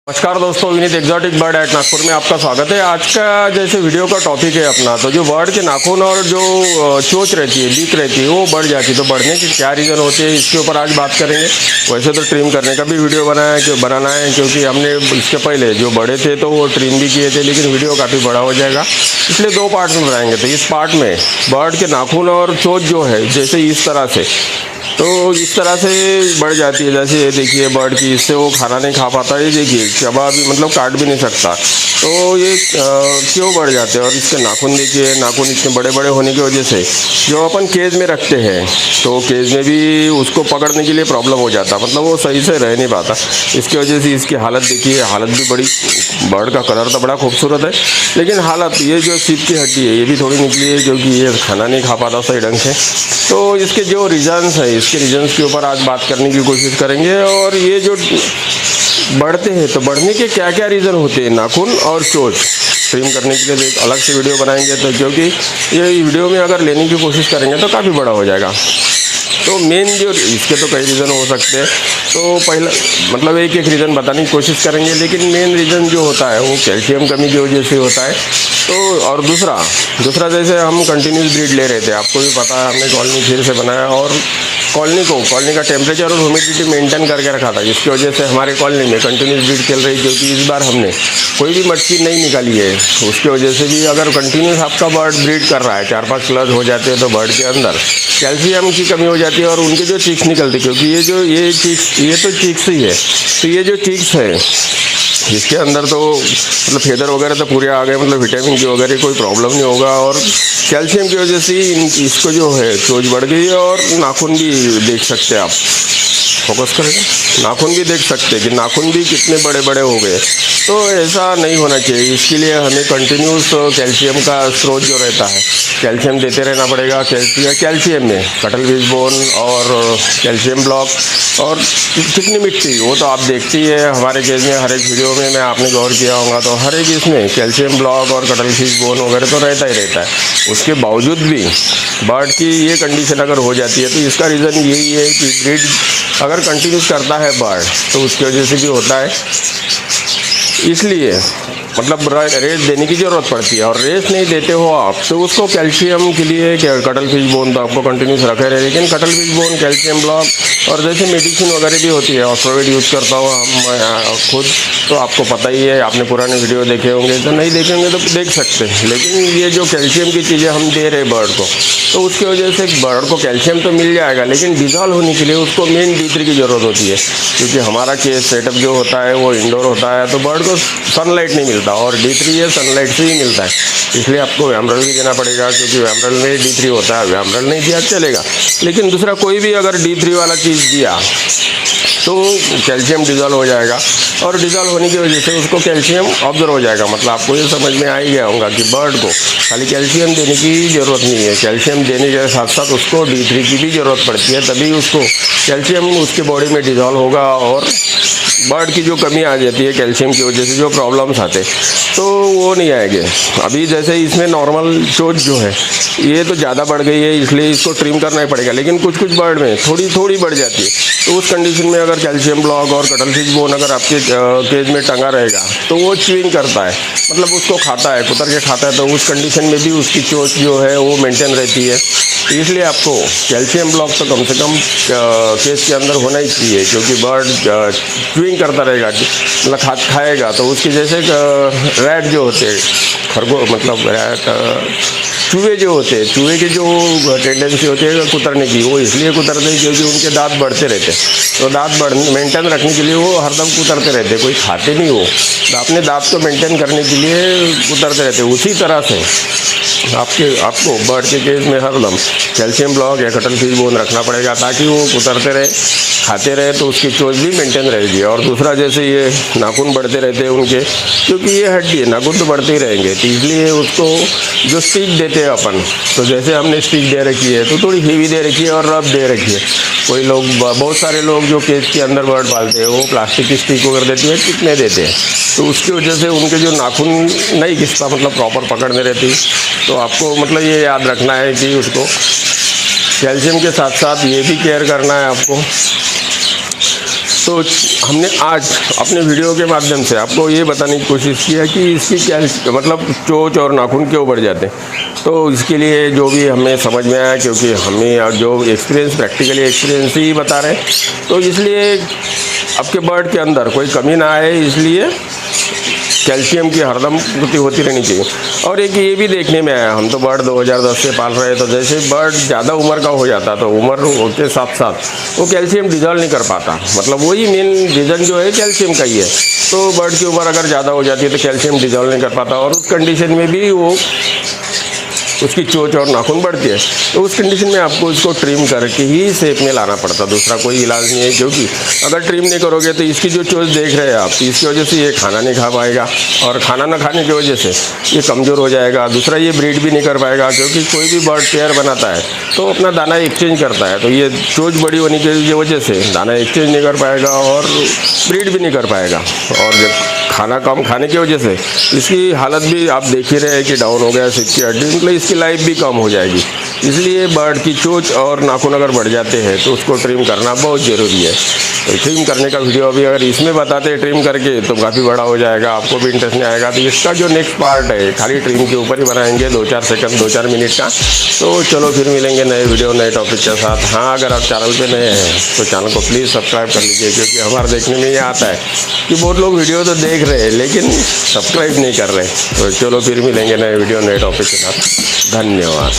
नमस्कार दोस्तों, Vineet exotic bird at Nagpur में आपका स्वागत है। आज का जैसे वीडियो का टॉपिक है अपना, तो जो बर्ड के नाखून और जो चोंच रहती है, बीक रहती है, वो बढ़ जाती है। तो बढ़ने के क्या रीज़न होते हैं, इसके ऊपर आज बात करेंगे। वैसे तो ट्रिम करने का भी वीडियो बनाना है, क्योंकि हमने इसके पहले जो बड़े थे तो वो ट्रिम भी किए थे, लेकिन वीडियो काफ़ी बड़ा हो जाएगा, इसलिए दो पार्ट में बनाएंगे। तो इस पार्ट में बर्ड के नाखून और चोंच जो है, जैसे इस तरह से, तो इस तरह से बढ़ जाती है। जैसे ये देखिए बर्ड की, इससे वो खाना नहीं खा पाता, ये देखिए चबा भी मतलब काट भी नहीं सकता। तो ये क्यों बढ़ जाते हैं। और इसके नाखून देखिए, नाखून इतने बड़े बड़े होने की वजह से जो अपन केज में रखते हैं, तो केज में भी उसको पकड़ने के लिए प्रॉब्लम हो जाता, मतलब वो सही से रह नहीं पाता। इसकी वजह से इसकी हालत देखिए, हालत भी बड़ी, बर्ड का कलर तो बड़ा खूबसूरत है, लेकिन हालत, ये जो सीप की हड्डी है ये भी थोड़ी निकली है, क्योंकि ये खाना नहीं खा पाता सही ढंग से। तो इसके जो रीजन्स है, इसके रीजन्स के ऊपर आज बात करने की कोशिश करेंगे। और ये जो बढ़ते हैं, तो बढ़ने के क्या क्या रीज़न होते हैं नाखून और चोंच, ट्रिम करने के लिए एक अलग से वीडियो बनाएंगे। तो क्योंकि ये वीडियो में अगर लेने की कोशिश करेंगे तो काफ़ी बड़ा हो जाएगा। तो मेन जो इसके तो कई रीज़न हो सकते हैं, तो पहला मतलब एक एक रीज़न बताने की कोशिश करेंगे, लेकिन मेन रीज़न जो होता है वो कैल्शियम कमी की वजह से होता है। तो और दूसरा जैसे हम कंटिन्यूस ब्रीड ले रहे थे, आपको भी पता है, हमने कॉलोनी फिर से बनाया और कॉलोनी का टेम्परेचर और ह्यूमिडिटी मेंटेन करके रखा था, जिसकी वजह से हमारे कॉलोनी में कंटिन्यूस ब्रीड चल रही। क्योंकि इस बार हमने कोई भी मटकी नहीं निकाली है, उसकी वजह से भी अगर कंटिन्यूस आपका बर्ड ब्रीड कर रहा है, 4-5 क्लच हो जाते हैं, तो बर्ड के अंदर कैल्शियम की कमी हो जाती है और उनके जो चीक्स निकलती, क्योंकि ये तो चीक्स ही है। तो ये जो चीक्स है, इसके अंदर तो मतलब फेदर वगैरह तो पूरे आ गए, मतलब विटामिन की वगैरह कोई प्रॉब्लम नहीं होगा। और कैल्शियम की वजह से इसको जो है चोंच बढ़ गई। और नाखून भी देख सकते हैं आप, फोकस करेंगे, नाखून भी देख सकते हैं कि नाखून भी कितने बड़े बड़े हो गए। तो ऐसा नहीं होना चाहिए। इसके लिए हमें कंटिन्यूस कैल्शियम का स्रोत जो रहता है, कैल्शियम देते रहना पड़ेगा। कैल्शियम में कटल फिश बोन और कैल्शियम ब्लॉक और कितनी मिट्टी, वो तो आप देखती है हमारे केज में, हर एक वीडियो में मैं आपने गौर किया होगा, तो हर एक इसमें कैल्शियम ब्लॉक और कटल फिश बोन वगैरह तो रहता ही रहता है। उसके बावजूद भी बर्ड की ये कंडीशन अगर हो जाती है, तो इसका रीज़न यही है कि ब्रीड अगर कंटिन्यूस करता है बर्ड, तो उसकी वजह से भी होता है। इसलिए मतलब रेस्ट देने की ज़रूरत पड़ती है। और रेस्ट नहीं देते हो आप, तो उसको कैल्शियम के लिए कटल फिश बोन तो आपको कंटिन्यूस रखे रहे, लेकिन cuttle fish bone, calcium block और जैसे मेडिसिन वगैरह भी होती है, ऑस्ट्रोवेट यूज़ करता हूँ हम खुद, तो आपको पता ही है, आपने पुराने वीडियो देखे होंगे, तो नहीं देखे होंगे तो देख सकते हैं। लेकिन ये जो कैल्शियम की चीज़ें हम दे रहे बर्ड को, तो उसकी वजह से बर्ड को कैल्शियम तो मिल जाएगा, लेकिन डिजॉल्व होने के लिए उसको मेन D3 की ज़रूरत होती है। क्योंकि हमारा केज सेटअप जो होता है वो इंडोर होता है, तो बर्ड को सनलाइट नहीं मिलता, और D3 ये सनलाइट से ही मिलता है। इसलिए आपको वैमरल भी देना पड़ेगा, क्योंकि वैमरल में D3 होता है। वैमरल नहीं दिया चलेगा, लेकिन दूसरा कोई भी अगर D3 वाला चीज़ दिया तो कैल्शियम डिजॉल्व हो जाएगा, और डिजॉल्व होने की वजह से उसको कैल्शियम ऑब्जर्व हो जाएगा। मतलब आपको ये समझ में आ ही गया होगा कि बर्ड को खाली कैल्शियम देने की ज़रूरत नहीं है, कैल्शियम देने के साथ साथ उसको D3 की भी ज़रूरत पड़ती है, तभी उसको कैल्शियम उसके बॉडी में डिजॉल्व होगा। और बर्ड की जो कमी आ जाती है कैल्शियम की वजह से, जो प्रॉब्लम्स आते, तो वो नहीं आएंगे। अभी जैसे इसमें नॉर्मल चोंच जो है ये तो ज़्यादा बढ़ गई है, इसलिए इसको ट्रिम करना ही पड़ेगा। लेकिन कुछ बर्ड में थोड़ी बढ़ जाती है, तो उस कंडीशन में अगर कैल्शियम ब्लॉक और कटल फिश बोन अगर आपके केज में टंगा रहेगा, तो वो च्यूइंग करता है, मतलब उसको खाता है, कुतर के खाता है, तो उस कंडीशन में भी उसकी चोंच जो है वो मेंटेन रहती है। इसलिए आपको कैल्शियम ब्लॉक तो कम से कम केज के अंदर होना ही चाहिए, क्योंकि बर्ड च्यूइंग करता रहेगा, मतलब खाएगा, तो उसकी जैसे रैट जो होते हैं, खरगोश मतलब रैट, चूहे जो होते हैं, चूहे की जो टेंडेंसी होती है कुतरने की, वो इसलिए कुतरते हैं क्योंकि उनके दांत बढ़ते रहते हैं। तो दांत मेंटेन रखने के लिए वो हरदम कुतरते रहते हैं, कोई खाते नहीं वो, तो अपने दांत को मेंटेन करने के लिए कुतरते रहते हैं। उसी तरह से आपको बर्ड के केज में हरदम कैल्शियम ब्लॉक या कटल फिश बोन रखना पड़ेगा, ताकि वो कुतरते रहे, खाते रहे, तो उसकी चोंच भी मेंटेन रहेगी। और दूसरा जैसे ये नाखून बढ़ते रहते हैं उनके, क्योंकि ये हड्डी है, नाखून तो बढ़ते ही रहेंगे, तो इसलिए उसको जो स्टिक देते हैं अपन, तो जैसे हमने स्टिक दे रखी है तो थोड़ी हेवी दे रखी है और रफ दे रखी है। कोई लोग, बहुत सारे लोग जो केज के अंदर बर्ड पालते हैं, वो प्लास्टिक की स्टिक वगैरह देती है, कितने देते हैं, तो उसकी वजह से उनके जो नाखून नहीं घिसता, मतलब प्रॉपर पकड़ नहीं रहती। तो आपको मतलब ये याद रखना है कि उसको कैल्शियम के साथ साथ ये भी केयर करना है आपको तो हमने आज अपने वीडियो के माध्यम से आपको ये बताने की कोशिश की है कि इसकी क्या मतलब चोंच और नाखून क्यों बढ़ जाते हैं। तो इसके लिए जो भी हमें समझ में आया, क्योंकि हमें जो एक्सपीरियंस प्रैक्टिकली एक्सपीरियंस ही बता रहे हैं, तो इसलिए आपके बर्ड के अंदर कोई कमी ना आए, इसलिए कैल्शियम की हरदम पूर्ति होती रहनी चाहिए। और एक ये भी देखने में आया, हम तो बर्ड 2010 से पाल रहे हैं, तो जैसे बर्ड ज़्यादा उम्र का हो जाता तो उम्र के साथ साथ वो कैल्शियम डिजॉल्व नहीं कर पाता, मतलब वही मेन रीज़न जो है कैल्शियम का ही है। तो बर्ड की उम्र अगर ज़्यादा हो जाती है तो कैल्शियम डिजॉल्व नहीं कर पाता, और उस कंडीशन में भी वो उसकी चोंच और नाखून बढ़ती है। तो उस कंडीशन में आपको इसको ट्रिम करके ही शेप में लाना पड़ता, दूसरा कोई इलाज नहीं है। क्योंकि अगर ट्रिम नहीं करोगे तो इसकी जो चोंच देख रहे हैं आप, इसकी वजह से ये खाना नहीं खा पाएगा, और खाना ना खाने की वजह से ये कमज़ोर हो जाएगा। दूसरा ये ब्रीड भी नहीं कर पाएगा, क्योंकि कोई भी बर्ड पेयर बनाता है तो अपना दाना एक्सचेंज करता है, तो ये चोंच बड़ी होने की वजह से दाना एक्सचेंज नहीं कर पाएगा और ब्रीड भी नहीं कर पाएगा। और जब खाना कम खाने की वजह से इसकी हालत भी आप देख ही रहे हैं कि डाउन हो गया, सिर की हड्डी, मतलब इसकी लाइफ भी कम हो जाएगी। इसलिए बर्ड की चोंच और नाखून अगर बढ़ जाते हैं तो उसको ट्रिम करना बहुत ज़रूरी है। तो ट्रिम करने का वीडियो अभी अगर इसमें बताते हैं ट्रिम करके तो काफ़ी बड़ा हो जाएगा, आपको भी इंटरेस्ट नहीं आएगा। तो इसका जो नेक्स्ट पार्ट है खाली ट्रिम के ऊपर ही बनाएंगे, 2-4 सेकंड 2-4 मिनट का। तो चलो फिर मिलेंगे नए वीडियो नए टॉपिक के साथ। हाँ, अगर आप चैनल पे नए हैं तो चैनल को प्लीज़ सब्सक्राइब कर लीजिए, क्योंकि हमारे देखने में ये आता है कि बहुत लोग वीडियो तो देख रहे हैं लेकिन सब्सक्राइब नहीं कर रहे। तो चलो फिर मिलेंगे नए वीडियो नए टॉपिक के साथ। धन्यवाद।